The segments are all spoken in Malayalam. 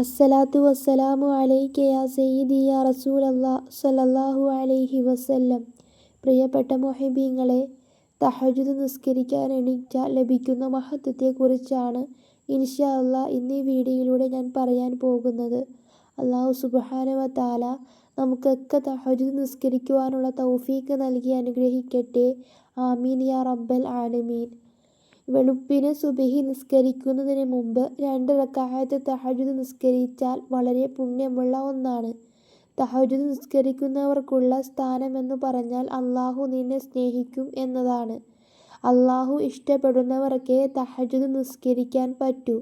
അസ്സലാത്തു വസ്സലാമു അലൈക യാ സയ്യിദി യാ റസൂലല്ലാഹ് സ്വല്ലല്ലാഹു അലൈഹി വസല്ലം. പ്രിയപ്പെട്ട മുഹിബീങ്ങളെ, തഹജ്ജുദ് നിസ്കരിക്കാൻ എണീറ്റാൽ ലഭിക്കുന്ന മഹത്വത്തെക്കുറിച്ചാണ് ഇൻഷാ അല്ലാഹ് ഇന്ന് ഈ വീഡിയോയിലൂടെ ഞാൻ പറയാൻ പോകുന്നത്. അല്ലാഹു സുബ്ഹാനഹു വ തആല നമുക്കൊക്കെ തഹജ്ജുദ് നിസ്കരിക്കുവാനുള്ള തൗഫീഖ് നൽകി അനുഗ്രഹിക്കട്ടെ. ആമീൻ യാ റബ്ബൽ ആലമീൻ. വെളുപ്പിന് സുബഹി നിസ്കരിക്കുന്നതിന് മുമ്പ് 2 റക്അത്ത് തഹജ്ജുദ് നിസ്കരിച്ചാൽ വളരെ പുണ്യമുള്ള ഒന്നാണ്. തഹജ്ജുദ് നിസ്കരിക്കുന്നവർക്കുള്ള സ്ഥാനമെന്ന് പറഞ്ഞാൽ അല്ലാഹു നിന്നെ സ്നേഹിക്കും എന്നതാണ്. അല്ലാഹു ഇഷ്ടപ്പെടുന്നവർക്കേ തഹജ്ജുദ് നിസ്കരിക്കാൻ പറ്റൂ.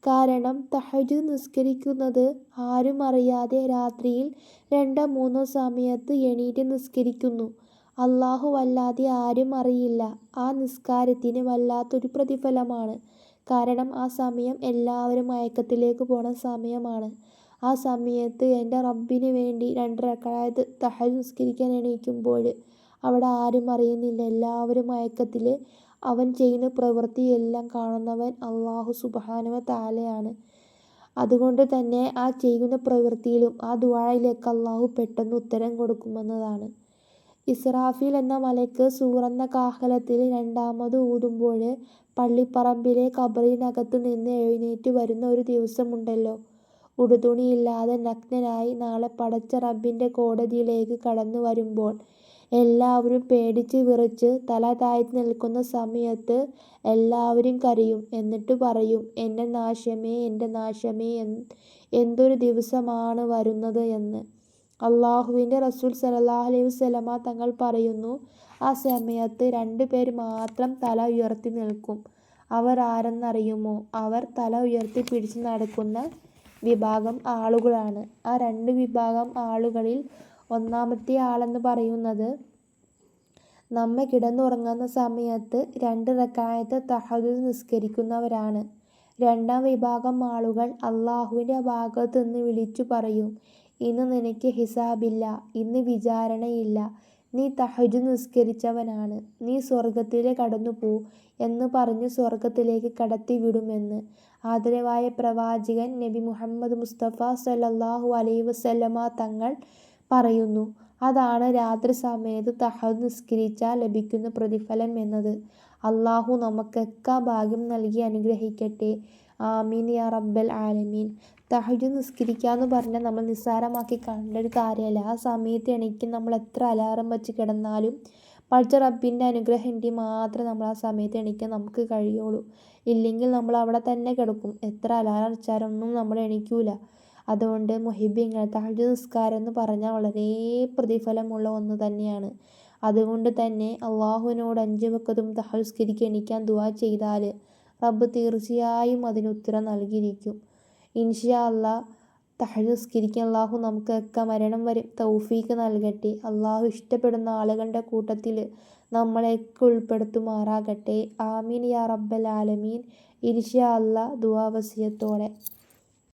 കാരണം തഹജ്ജുദ് നിസ്കരിക്കുന്നത് ആരും അറിയാതെ രാത്രിയിൽ 2-3 സമയത്ത് എണീറ്റ് നിസ്കരിക്കുന്നു. അല്ലാഹു വല്ലാതെ ആരും അറിയില്ല. ആ നിസ്കാരത്തിന് വല്ലാത്തൊരു പ്രതിഫലമാണ്. കാരണം ആ സമയം എല്ലാവരും മയക്കത്തിലേക്ക് പോണ സമയമാണ്. ആ സമയത്ത് എൻ്റെ റബ്ബിന് വേണ്ടി 2 റക്അത്ത് തഹജ്ജുദ് നിസ്കരിക്കാൻ എണീക്കുമ്പോൾ അവിടെ ആരും അറിയുന്നില്ല. എല്ലാവരും മയക്കത്തിൽ. അവൻ ചെയ്യുന്ന പ്രവൃത്തിയെല്ലാം കാണുന്നവൻ അല്ലാഹു സുബ്ഹാനഹു വ തആലയാണ്. അതുകൊണ്ട് തന്നെ ആ ചെയ്യുന്ന പ്രവൃത്തിയിലും ആ ദുആയിലേക്ക് അല്ലാഹു പെട്ടെന്ന് ഉത്തരം കൊടുക്കുമെന്നതാണ്. ഇസ്രാഫീൽ എന്ന മലക്ക് സൂറെന്ന കാഹളത്തിൽ 2ാമത് ഊതുമ്പോൾ പള്ളിപ്പറമ്പിലെ ഖബറിനകത്ത് നിന്ന് എഴുന്നേറ്റ് വരുന്ന ഒരു ദിവസമുണ്ടല്ലോ. ഉടുതുണിയില്ലാതെ നഗ്നനായി നാളെ പടച്ച റബ്ബിൻ്റെ കോടതിയിലേക്ക് കടന്നു വരുമ്പോൾ എല്ലാവരും പേടിച്ച് വിറച്ച് തല താഴ്ത്തി നിൽക്കുന്ന സമയത്ത് എല്ലാവരും കരയും. എന്നിട്ട് പറയും, എൻ്റെ നാശമേ, എൻ്റെ നാശമേ, എന്തൊരു ദിവസമാണ് വരുന്നത് എന്ന്. അല്ലാഹുവിൻ്റെ റസൂൽ സല്ലല്ലാഹു അലൈഹി വസല്ലമ തങ്ങൾ പറയുന്നു, ആ സമയത്ത് 2 പേർ മാത്രം തല ഉയർത്തി നിൽക്കും. അവർ ആരെന്നറിയുമോ? അവർ തല ഉയർത്തി പിടിച്ച് നടക്കുന്ന വിഭാഗം ആളുകളാണ്. ആ 2 വിഭാഗം ആളുകളിൽ ഒന്നാമത്തെ ആളെന്ന് പറയുന്നത് നമ്മെ കിടന്നുറങ്ങുന്ന സമയത്ത് 2 റക്അത്ത് തഹജ്ജുദ് നിസ്കരിക്കുന്നവരാണ്. 2ാം വിഭാഗം ആളുകൾ അല്ലാഹുവിൻ്റെ ഭാഗത്ത് നിന്ന് വിളിച്ചു പറയും, ഇന്ന് നിനക്ക് ഹിസാബില്ല, ഇന്ന് വിചാരണയില്ല, നീ തഹജ്ജുദ് നിസ്കരിച്ചവനാണ്, നീ സ്വർഗത്തിൽ കടന്നുപോ എന്ന് പറഞ്ഞ് സ്വർഗത്തിലേക്ക് കടത്തി വിടുമെന്ന് ആദരവായ പ്രവാചകൻ നബി മുഹമ്മദ് മുസ്തഫ സ്വല്ലല്ലാഹു അലൈഹി വസല്ലമ തങ്ങൾ പറയുന്നു. അതാണ് രാത്രി സമയത്ത് തഹജ്ജുദ് നിസ്കരിച്ചാൽ ലഭിക്കുന്ന പ്രതിഫലം എന്നത്. അല്ലാഹു നമുക്കൊക്കെ ഭാഗ്യം നൽകി അനുഗ്രഹിക്കട്ടെ. ആമീൻ യാ റബ്ബൽ ആലമീൻ. തഹജ്ജുദ് നിസ്കരിക്കുക എന്ന് പറഞ്ഞാൽ നമ്മൾ നിസ്സാരമാക്കി കാണേണ്ട ഒരു കാര്യമല്ല. ആ സമയത്ത് എണീക്ക് നമ്മൾ എത്ര അലാറം വെച്ച് കിടന്നാലും പടച്ച റബ്ബിൻ്റെ അനുഗ്രഹം ഉണ്ടെങ്കിൽ മാത്രമേ നമ്മൾ ആ സമയത്ത് എണീക്കാൻ നമുക്ക് കഴിയുള്ളൂ. ഇല്ലെങ്കിൽ നമ്മൾ അവിടെ തന്നെ കിടക്കും. എത്ര അലാറം വെച്ചാലും ഒന്നും നമ്മൾ എണീക്കൂല. അതുകൊണ്ട് മുഹിബീങ്ങൾ, തഹജ്ജുദ് നിസ്കാരം എന്ന് പറഞ്ഞാൽ വളരെ പ്രതിഫലമുള്ള ഒന്ന് തന്നെയാണ്. അതുകൊണ്ട് തന്നെ അല്ലാഹുവിനോട് 5 വഖ്തും തഹജ്ജുദ് നിസ്കരിക്കാൻ എണീക്കാൻ ദുആ ചെയ്താൽ റബ്ബ് തീർച്ചയായും അതിന് ഉത്തരം നൽകിയിരിക്കും. ഇൻഷാ അല്ലാഹ് തഹജ്ജുദ് നിസ്കരിക്കാൻ അല്ലാഹു നമുക്കൊക്കെ മരണം വരെ തൗഫീഖ് നൽകട്ടെ. അല്ലാഹു ഇഷ്ടപ്പെടുന്ന ആളുകളുടെ കൂട്ടത്തിൽ നമ്മളെയൊക്കെ ഉൾപ്പെടുത്തുമാറാകട്ടെ. ആമീൻ യാ റബ്ബൽ ആലമീൻ. ഇൻഷാ അല്ലാഹ് ദുആ വസിയത്തോടെ.